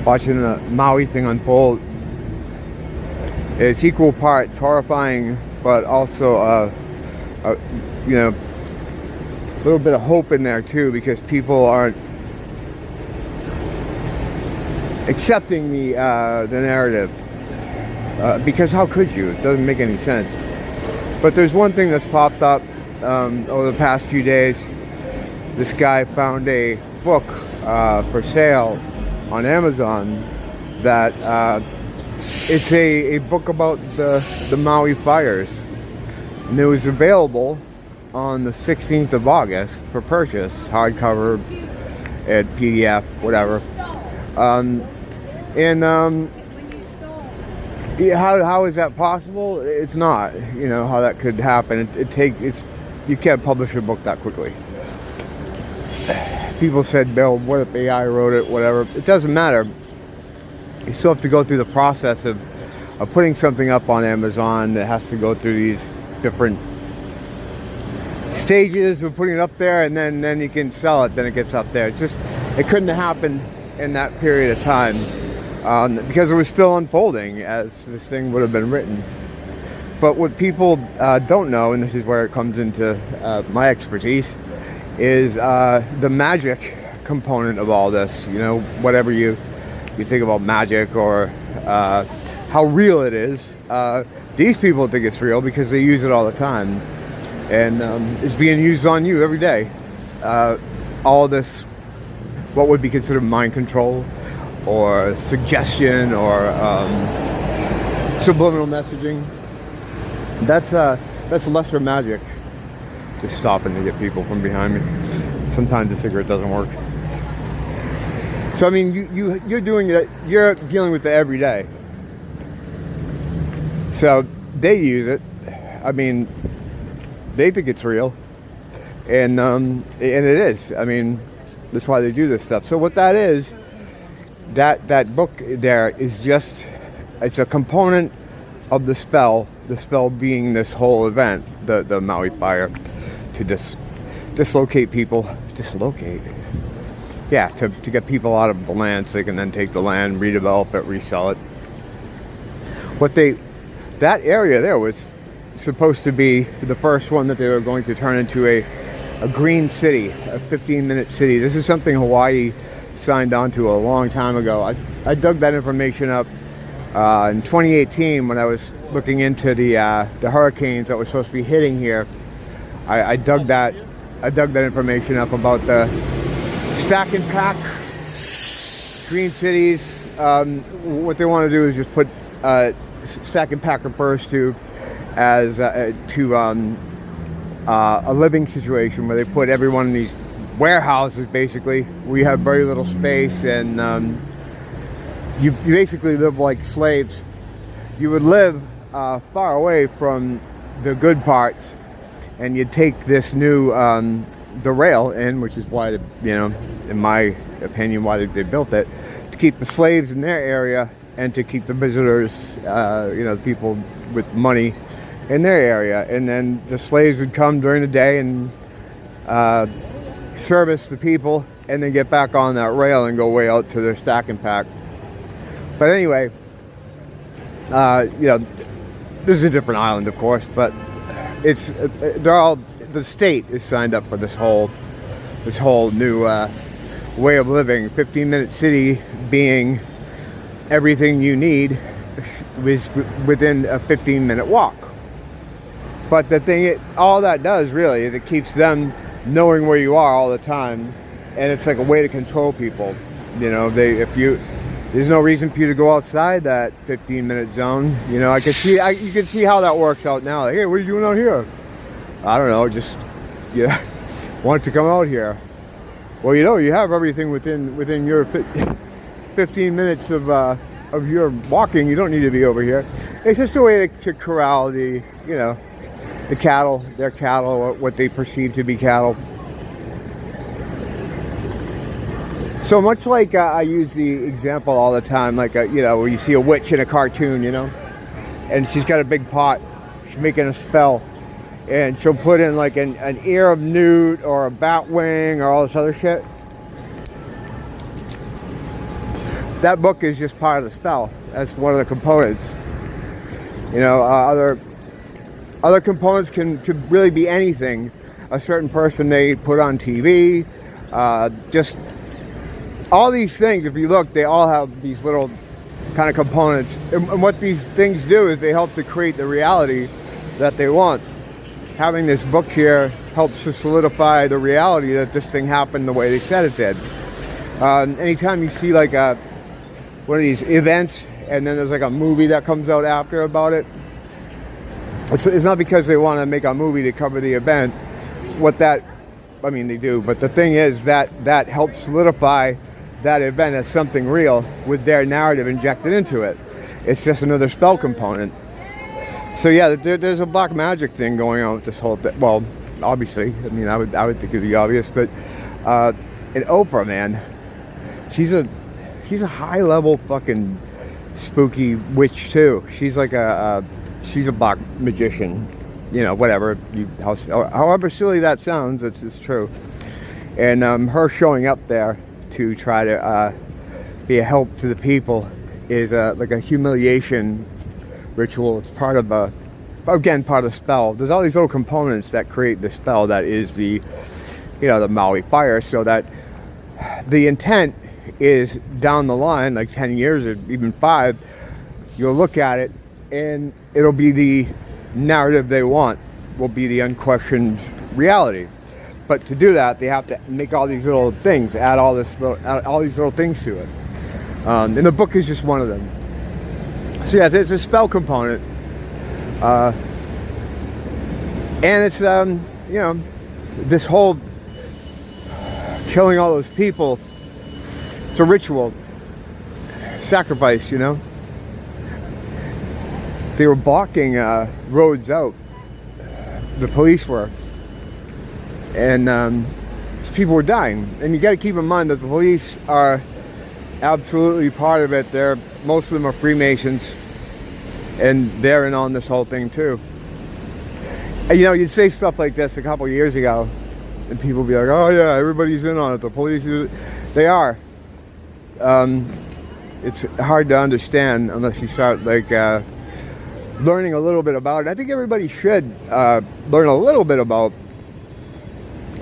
watching the Maui thing unfold. It's equal parts horrifying, but also, you know, a little bit of hope in there too, because people aren't accepting the narrative. Because how could you? It doesn't make any sense. But there's one thing that's popped up over the past few days. This guy found a book for sale on Amazon that it's a book about the Maui fires, and it was available on the 16th of August for purchase, hardcover and PDF, whatever. How is that possible? It's not. You know how that could happen. You can't publish a book that quickly. People said, "Bill, what if AI wrote it?" Whatever. It doesn't matter. You still have to go through the process of putting something up on Amazon that has to go through these different stages of putting it up there, and then you can sell it. Then it gets up there. It couldn't have happened in that period of time. Because it was still unfolding as this thing would have been written. But what people don't know, and this is where it comes into my expertise, is the magic component of all this. You know, whatever you think about magic or how real it is, these people think it's real because they use it all the time. And it's being used on you every day. All this, what would be considered mind control, or suggestion, or subliminal messaging. That's lesser magic. Just stopping to get people from behind me. Sometimes the cigarette doesn't work. So I mean, you're doing it. You're dealing with it every day. So they use it. I mean, they think it's real, and it is. I mean, that's why they do this stuff. So what that is. That book there is it's a component of the spell being this whole event, the Maui fire, to dislocate people, yeah, to get people out of the land so they can then take the land, redevelop it, resell it. That area there was supposed to be the first one that they were going to turn into a green city, a 15-minute city. This is something Hawaii signed on to a long time ago. I dug that information up in 2018 when I was looking into the hurricanes that were supposed to be hitting here. I dug that information up about the stack and pack green cities. What they want to do is just put stack and pack refers to as a living situation where they put everyone in these warehouses. Basically, we have very little space, and you basically live like slaves. You would live far away from the good parts, and you'd take this new the rail in, which is why, in my opinion, why they built it, to keep the slaves in their area and to keep the visitors, people with money, in their area. And then the slaves would come during the day and service the people, and then get back on that rail and go way out to their stack and pack. But anyway, this is a different island, of course, but the state is signed up for this whole new way of living. 15-minute city being everything you need is within a 15-minute walk. But the thing, all that does really is it keeps them knowing where you are all the time, and it's like a way to control people. There's no reason for you to go outside that 15-minute zone. You can see how that works out now. Like, hey, what are you doing out here? I don't know, just want to come out here. Well, you have everything within your 15 minutes of your walking. You don't need to be over here. It's just a way to corral the cattle, their cattle, or what they perceive to be cattle. So much like I use the example all the time, like where you see a witch in a cartoon, and she's got a big pot, she's making a spell, and she'll put in like an ear of newt or a bat wing or all this other shit. that book is just part of the spell. That's one of the components. You know, other components could really be anything. A certain person they put on TV, just all these things. If you look, they all have these little kind of components. And what these things do is they help to create the reality that they want. Having this book here helps to solidify the reality that this thing happened the way they said it did. Anytime you see like one of these events and then there's like a movie that comes out after about it, it's not because they want to make a movie to cover the event. I mean they do, but the thing is that helps solidify that event as something real with their narrative injected into it. It's just another spell component. So yeah, there's a black magic thing going on with this whole thing. Well, obviously, I mean, I would think it'd be obvious, but and Oprah, man, she's a high level fucking spooky witch too. She's like she's a black magician, you know, whatever. However silly that sounds, it's true. And her showing up there to try to be a help to the people is like a humiliation ritual. It's part of part of the spell. There's all these little components that create the spell that is the Maui fire, so that the intent is down the line, like 10 years or even 5, you'll look at it and it'll be the narrative they want, will be the unquestioned reality. But to do that, they have to make all these little things, add all these little things to it. And the book is just one of them. So yeah, it's a spell component, and it's this whole killing all those people. It's a ritual, sacrifice. You know, they were blocking roads out. The police were, and people were dying. And you got to keep in mind that the police are absolutely part of it. Most of them are Freemasons, and they're in on this whole thing too. And you'd say stuff like this a couple years ago, and people would be like, "Oh yeah, everybody's in on it. The police, they are." It's hard to understand unless you start like learning a little bit about it. I think everybody should learn a little bit about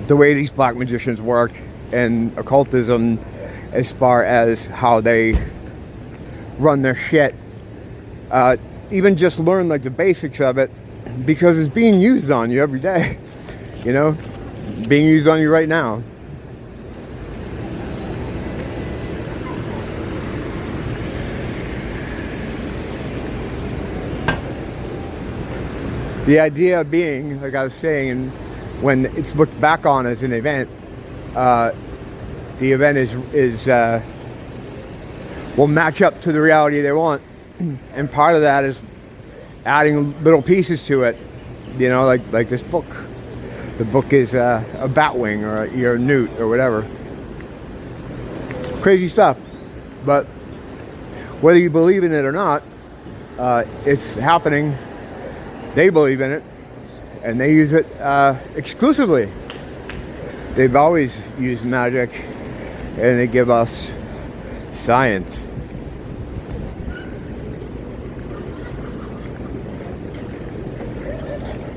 the way these black magicians work and occultism, as far as how they run their shit. Even just learn like the basics of it, because it's being used on you every day. Being used on you right now. The idea being, like I was saying, when it's looked back on as an event, the event will match up to the reality they want, and part of that is adding little pieces to it. Like this book. The book is a batwing or a ear newt or whatever. Crazy stuff, but whether you believe in it or not, it's happening. They believe in it, and they use it exclusively. They've always used magic, and they give us science.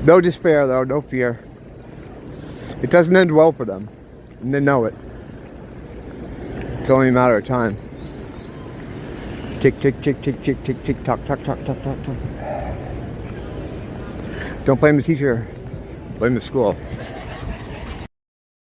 No despair, though, no fear. It doesn't end well for them, and they know it. It's only a matter of time. Tick, tick, tick, tick, tick, tick, tick, tock, tock, tock, tock, tock, tock. Don't blame the teacher, blame the school.